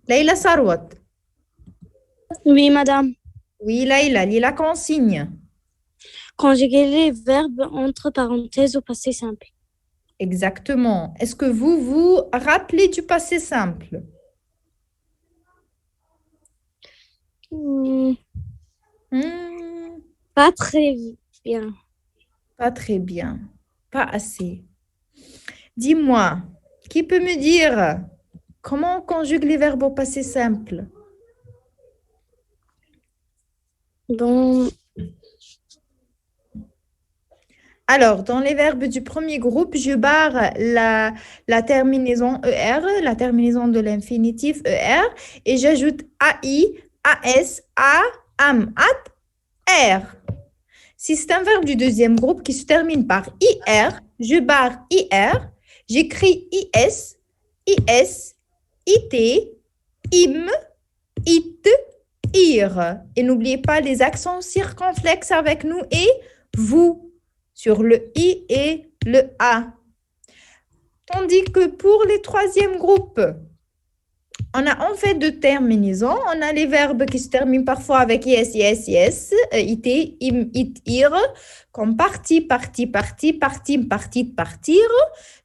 Leïla Sarwat. Oui, madame. Oui, Leïla, lis la consigne. Conjuguer les verbes entre parenthèses au passé simple. Exactement. Est-ce que vous vous rappelez du passé simple? Hmm, Hmm, pas très bien. pas très bien. Pas assez. Dis-moi, qui peut me dire comment on conjugue les verbes au passé simple? Bon, Alors, dans les verbes du premier groupe, je barre la terminaison ER, la terminaison de l'infinitif ER, et j'ajoute AI, AS, A, AM, AT, R. Si c'est un verbe du deuxième groupe qui se termine par IR, je barre IR, j'écris IS, IS, IT, IM, IT, IR. Et n'oubliez pas les accents circonflexes avec nous et vous sur le I et le A. Tandis que pour les troisièmes groupes, on a en fait deux terminaisons. On a les verbes qui se terminent parfois avec yes, yes, yes, it, im, it, ir, comme parti, parti, parti, parti, parti, partir.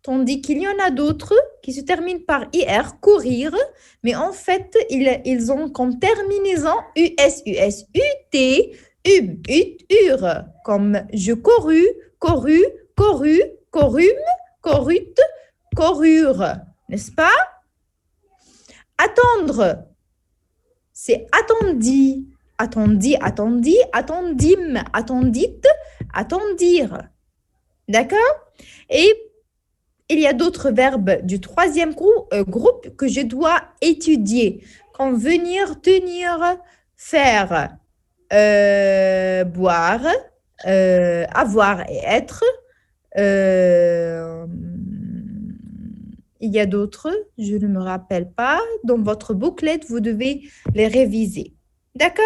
Tandis qu'il y en a d'autres qui se terminent par ir, courir, mais en fait, ils ont comme terminaison us, us, ut, ut, ur, comme je courus, couru, couru, corume, corute, corure, n'est-ce pas? Attendre, c'est attendi, attendi, attendi, attendim, attendite, attendir. D'accord? Et il y a d'autres verbes du troisième groupe que je dois étudier, comme venir, tenir, faire, boire, avoir et être. Euh, il y a d'autres, je ne me rappelle pas. Dans votre bouclette, vous devez les réviser. D'accord?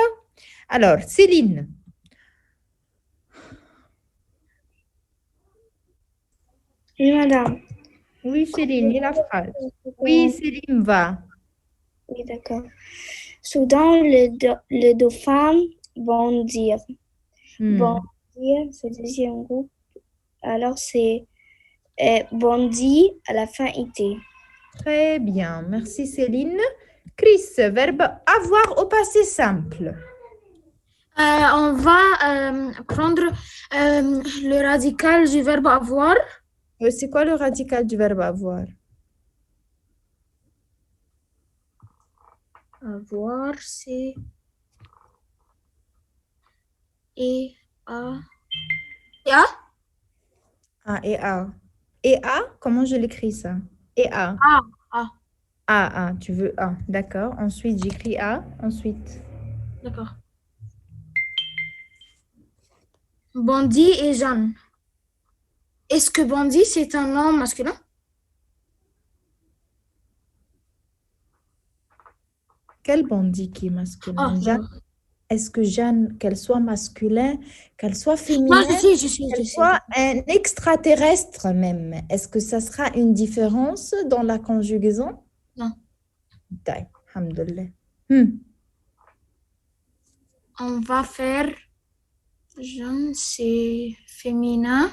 Alors, Céline. oui, madame. Oui, Céline, lis la phrase. Oui, Bon, Céline va. oui, d'accord. Soudain, le dauphin bondir. Hmm. Bondir, c'est le deuxième groupe. Alors, c'est bondi à la fin IT. Très bien. Merci, Céline. Chris, verbe avoir au passé simple. On va prendre le radical du verbe avoir. C'est quoi le radical du verbe avoir? Avoir, c'est et a. Et a? A et A. Et A, comment je l'écris ça? Et A. A. A. A, tu veux A. D'accord. Ensuite, j'écris A. Ensuite. D'accord. Bondy et Jeanne. Est-ce que Bondy, c'est un nom masculin? Quel bandit qui est masculin? Jeanne, Non. est-ce que Jeanne, qu'elle soit masculin, qu'elle soit Non, féminin, je qu'elle sais. soit un extraterrestre même, est-ce que ça sera une différence dans la conjugaison? Non. Taï, alhamdoulilah. On va faire Jeanne, c'est féminin.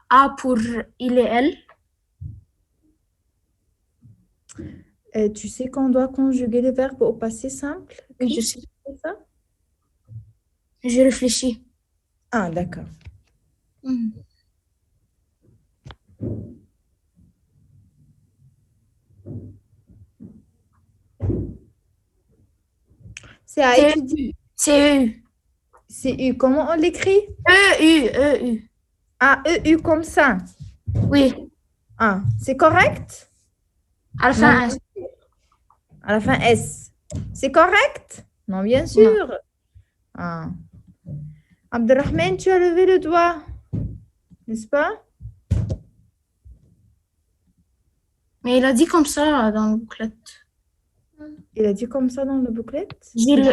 A pour il et elle. Tu sais qu'on doit conjuguer les verbes au passé simple? Oui, je Chris, sais. c'est ça? Je réfléchis. Ah, d'accord. C'est à C'est étudier. U. C'est U. C'est U. Comment on l'écrit? E-U. E-U. Ah, E-U comme ça. Oui. Ah, c'est correct? À la Non, fin, bien sûr. À la fin, S. C'est correct? Non, bien non. sûr. Ah. Abdelrahman, tu as levé le doigt, n'est-ce pas? Mais il a dit comme ça dans le bouclette. Il a dit comme ça dans le booklet. J'ai le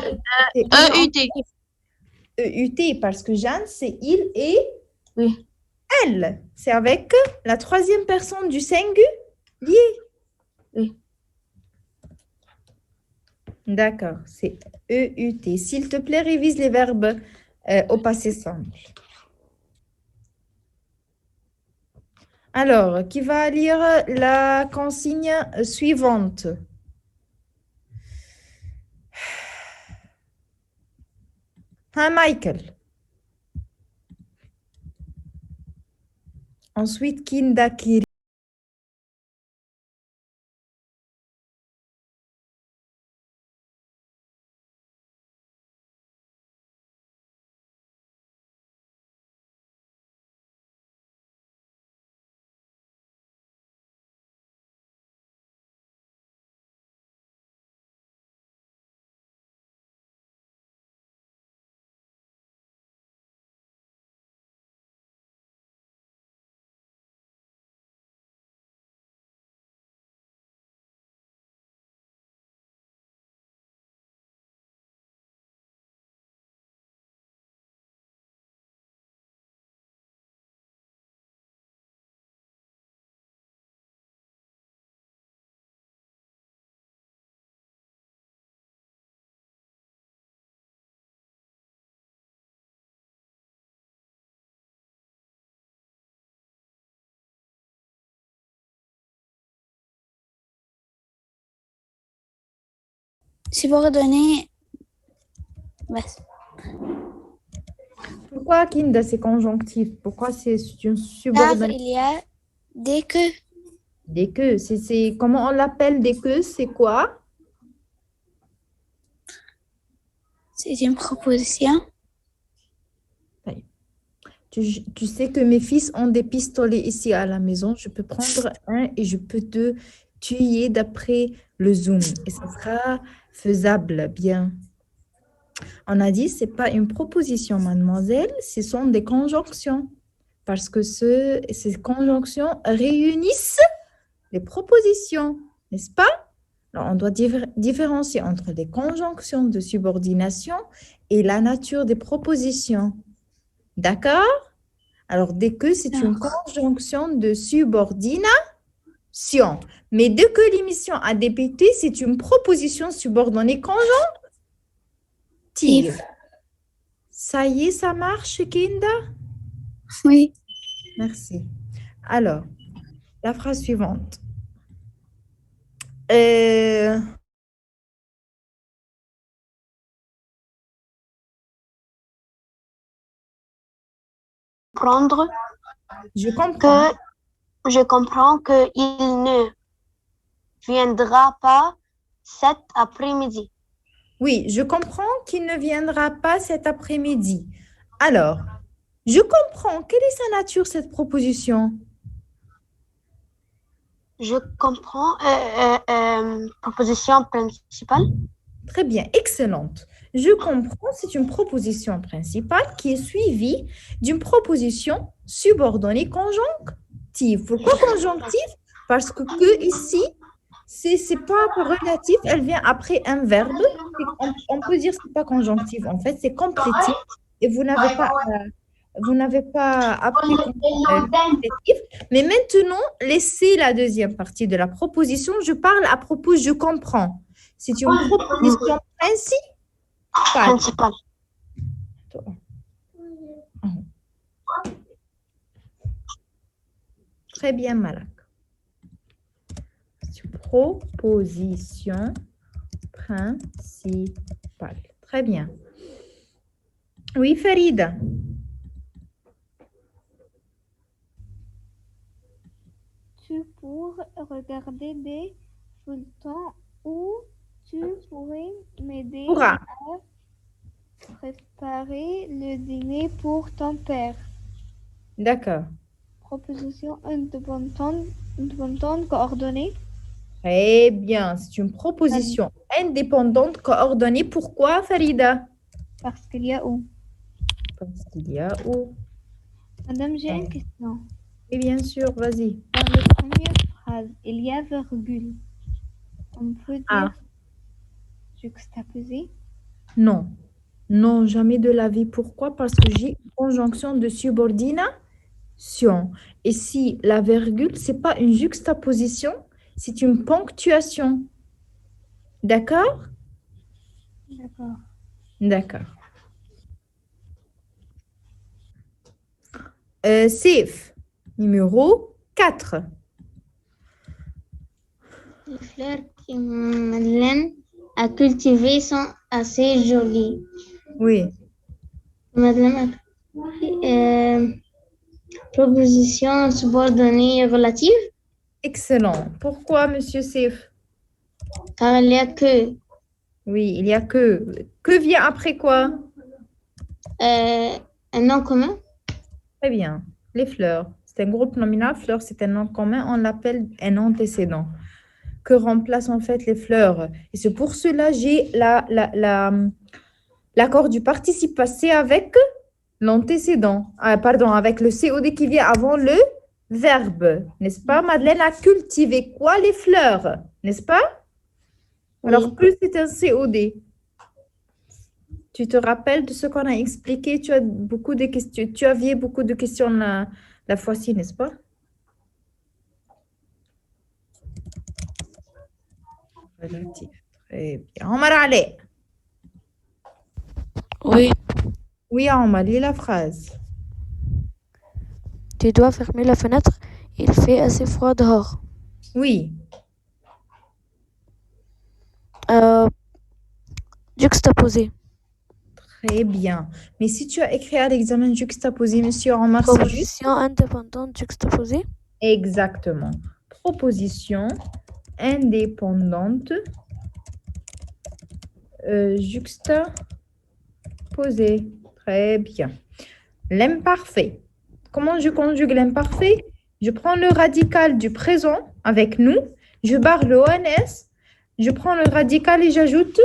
C'est E-U-T. E-U-T, parce que Jeanne, c'est il et Oui. Elle, c'est avec la troisième personne du singulier. Oui. D'accord, c'est EUT. S'il te plaît, révise les verbes au passé simple. Alors, qui va lire la consigne suivante? Hein, Michael. Ensuite, Kinda Kiri. Subordonné. Pourquoi Kinda, c'est conjonctif? Pourquoi c'est une Car subordonnée? il y a des que. Des que. Comment on l'appelle des que? C'est quoi? C'est une proposition. Tu sais que mes fils ont des pistolets ici à la maison. Je peux prendre un et je peux te tuer d'après le zoom. Et ça sera faisable, bien. On a dit, ce n'est pas une proposition, mademoiselle, ce sont des conjonctions. Parce que ces conjonctions réunissent les propositions, n'est-ce pas? Alors, on doit différencier entre les conjonctions de subordination et la nature des propositions. D'accord? Alors, dès que c'est une conjonction de subordination, mais dès que l'émission a débuté, c'est une proposition subordonnée conjonctive. Ça y est, ça marche, Kinda? Oui. Merci. Alors, la phrase suivante. Comprendre Je comprends. je comprends qu'il ne viendra pas cet après-midi. Oui, je comprends qu'il ne viendra pas cet après-midi. Alors, je comprends. Quelle est sa nature, cette proposition? Je comprends proposition principale. Très bien, excellente. Je comprends, c'est une proposition principale qui est suivie d'une proposition subordonnée conjonctive. Pourquoi conjonctive? Parce que ici, c'est pas relatif, elle vient après un verbe. On peut dire que ce n'est pas conjonctif, en fait, c'est complétif. Et vous n'avez pas appris complétif. Mais maintenant, laissez la deuxième partie de la proposition. Je parle à propos, je comprends. C'est une proposition principale. Très bien, Malak. Proposition principale. Très bien. Oui, Farida. Tu pourrais regarder des feuilletons ou tu pourrais m'aider Pourra. à préparer le dîner pour ton père. D'accord. Proposition indépendante coordonnée. Très bien. C'est une proposition indépendante coordonnée. Pourquoi, Farida? Parce qu'il y a où? Parce qu'il y a où? Madame, j'ai une question. Oui, bien sûr, vas-y. Dans la première phrase, il y a virgule. On peut dire juxtaposé? Non. Non, jamais de la vie. Pourquoi? Parce que j'ai une conjonction de subordination. Et si la virgule, c'est pas une juxtaposition, c'est une ponctuation. D'accord? D'accord. D'accord. Safe, numéro 4. Les fleurs que Madeleine a cultivées sont assez jolies. Oui, Madeleine proposition subordonnée relative, excellent. Pourquoi, monsieur Safe? car il y a que Oui, il y a que. Que vient après quoi? un nom commun. Très bien. Les fleurs. C'est un groupe nominal. Fleurs, c'est un nom commun. On l'appelle un antécédent. Que remplacent en fait les fleurs. Et c'est pour cela j'ai l'accord du participe passé avec l'antécédent. Ah, pardon, avec le COD qui vient avant le verbe. N'est-ce pas? Madeleine a cultivé quoi? Les fleurs. N'est-ce pas? Alors que c'est un COD. Tu te rappelles de ce qu'on a expliqué? Tu as beaucoup de questions. Tu avais beaucoup de questions la fois-ci, n'est-ce pas? Relatif. Très bien. Omar Ali. Oui, Oui, Omar, lis la phrase. tu dois fermer la fenêtre. Il fait assez froid dehors. Oui. Juxtaposer. Très bien. Mais si tu as écrit à l'examen juxtaposé, monsieur Omar, c'est juste Proposition indépendante juxtaposée. exactement. Proposition indépendante juxtaposée. Très bien. L'imparfait. Comment je conjugue l'imparfait? Je prends le radical du présent avec nous. Je barre le ONS. Je prends le radical et j'ajoute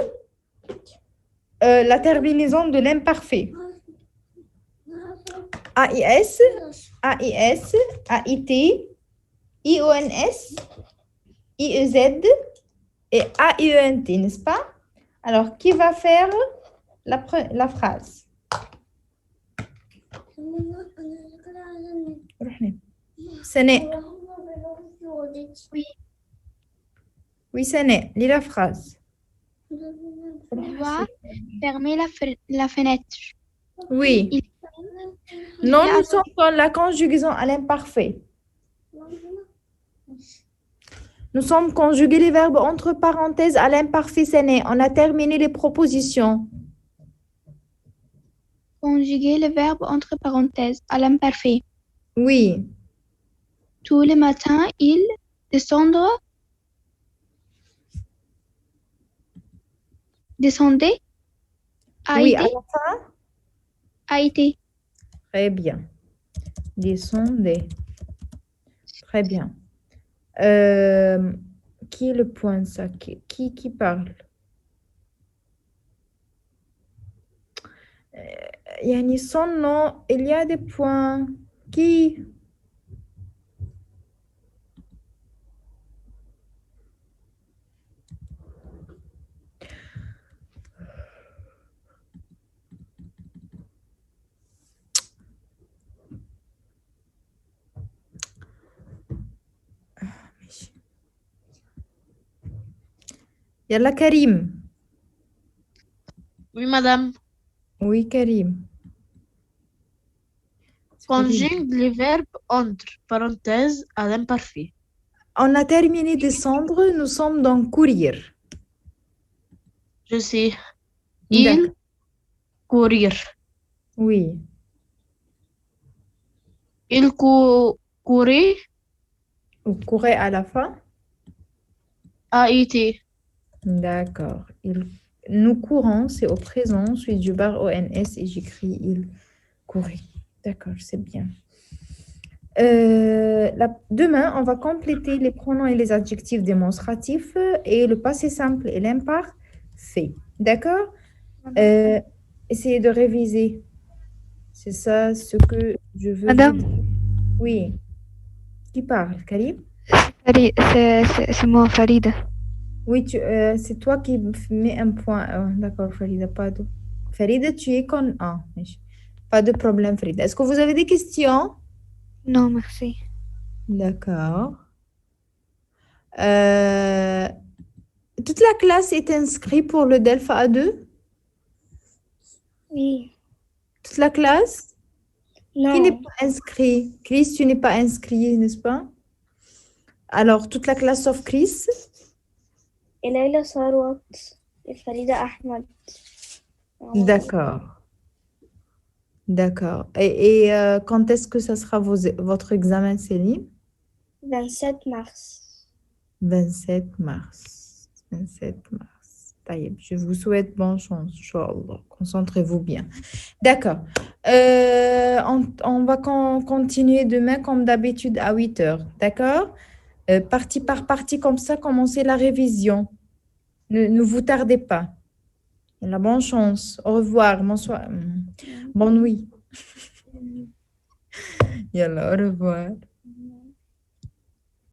la terminaison de l'imparfait. AIS, AIS, AIT, IONS, IEZ et AIENT, n'est-ce pas? Alors, qui va faire la phrase? Séné. Oui, Séné, lis la phrase. doit fermer la fenêtre. Oui. Non, nous sommes dans la conjugaison à l'imparfait. Nous sommes conjugués les verbes entre parenthèses à l'imparfait, Séné. On a terminé les propositions. Conjuguer le verbe entre parenthèses à l'imparfait. Oui. Tous les matins, il descendait a Oui, à été, la fin. a été. Très bien. Descendez. Très bien. Qui est le point, ça? Qui parle? Yani son nom, il y a des points. Qui? Yalla Karim. Oui, madame. Oui, Karim. Conjugue les verbes entre parenthèses à l'imparfait. On a terminé descendre, nous sommes dans courir. Je sais. D'accord. Il courir. Oui. Il courait Vous courez à la fin? a été. D'accord. Nous courons, c'est au présent. Ensuite, je barre ONS et j'écris il courait. D'accord, c'est bien. Demain, on va compléter les pronoms et les adjectifs démonstratifs et le passé simple et l'imparfait. D'accord? Essayez de réviser. C'est ça ce que je veux. Madame. vous dire. Oui. Qui parle, Karim? C'est moi, Farida. Oui, c'est toi qui mets un point. D'accord, Farida, pas de... Farida, tu es con... Ah, pas de problème, Farida. Est-ce que vous avez des questions? Non, merci. D'accord. Euh, toute la classe est inscrite pour le DELF A2? Oui. Toute la classe? Qui n'est Non. pas inscrit? Chris, tu n'es pas inscrit, n'est-ce pas? Alors, toute la classe sauf Chris? Et Leila Sarwat et Farida Ahmad. D'accord. D'accord. Et quand est-ce que ça sera votre examen, Céline? 27 mars. 27 mars. 27 mars. Taïeb. Je vous souhaite bonne chance, Inch'Allah. Concentrez-vous bien. D'accord. On va continuer demain comme d'habitude à 8 heures. D'accord? Partie par partie comme ça, commencez la révision. Ne vous tardez pas. Et la bonne chance. Au revoir. Bonsoir. Bonne nuit. Yallah, au revoir.